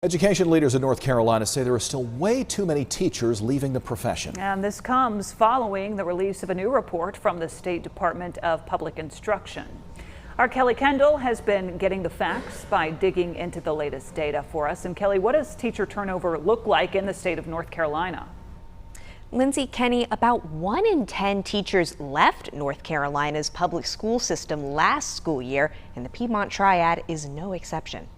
Education leaders in North Carolina say there are still way too many teachers leaving the profession. And this comes following the release of a new report from the State Department of Public Instruction. Our Kelly Kendall has been getting the facts by digging into the latest data for us. And Kelly, what does teacher turnover look like in the state of North Carolina? Lindsay, Kenny, about 1 in 10 teachers left North Carolina's public school system last school year, and the Piedmont Triad is no exception.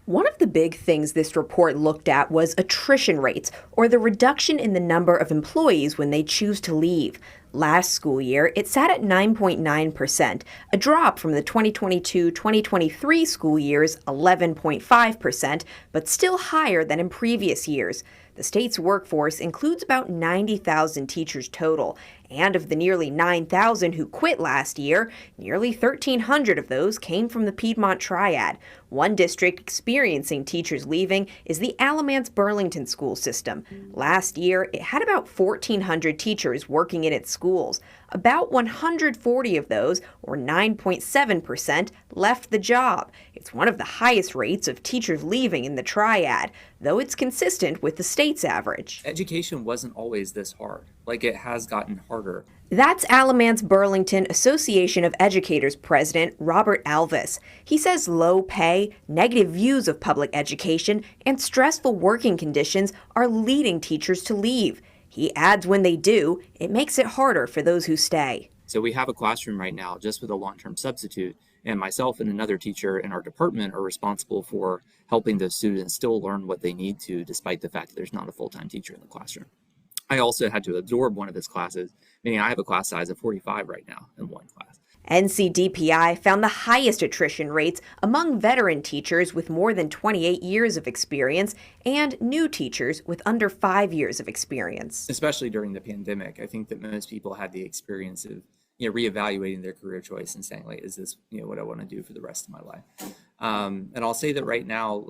One of the big things this report looked at was attrition rates, or the reduction in the number of employees when they choose to leave. Last school year, it sat at 9.9%, a drop from the 2022-2023 school year's 11.5%, but still higher than in previous years. The state's workforce includes about 90,000 teachers total, and of the nearly 9,000 who quit last year, nearly 1,300 of those came from the Piedmont Triad. One district experiencing teachers leaving is the Alamance-Burlington school system. Last year, it had about 1,400 teachers working in its schools. About 140 of those, or 9.7%, left the job. It's one of the highest rates of teachers leaving in the Triad, though it's consistent with the state's average. Education wasn't always this hard. Like, it has gotten harder. That's Alamance-Burlington Association of Educators President Robert Alvis. He says low pay, negative views of public education, and stressful working conditions are leading teachers to leave. He adds when they do, it makes it harder for those who stay. So we have a classroom right now just with a long-term substitute, and myself and another teacher in our department are responsible for helping those students still learn what they need to, despite the fact that there's not a full-time teacher in the classroom. I also had to absorb one of his classes, meaning I have a class size of 45 right now in one class. NCDPI found the highest attrition rates among veteran teachers with more than 28 years of experience and new teachers with under 5 years of experience. Especially during the pandemic, I think that most people had the experience of reevaluating their career choice and saying, like, is this what I want to do for the rest of my life? And I'll say that right now,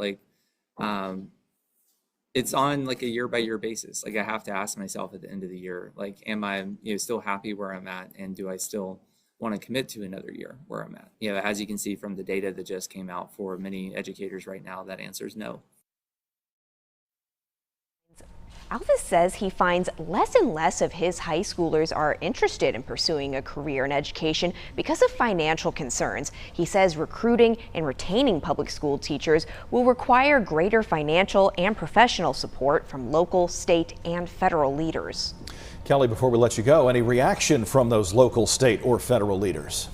it's on like a year by year basis. Like, I have to ask myself at the end of the year, like, am I still happy where I'm at, and do I still want to commit to another year where I'm at? As you can see from the data that just came out for many educators right now, that answer is no. Alvis says he finds less and less of his high schoolers are interested in pursuing a career in education because of financial concerns. He says recruiting and retaining public school teachers will require greater financial and professional support from local, state, and federal leaders. Kelly, before we let you go, any reaction from those local, state, or federal leaders?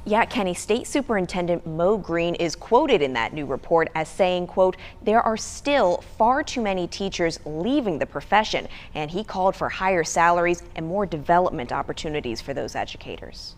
Yeah, Kenny, State Superintendent Mo Green is quoted in that new report as saying, quote, there are still far too many teachers leaving the profession, and he called for higher salaries and more development opportunities for those educators.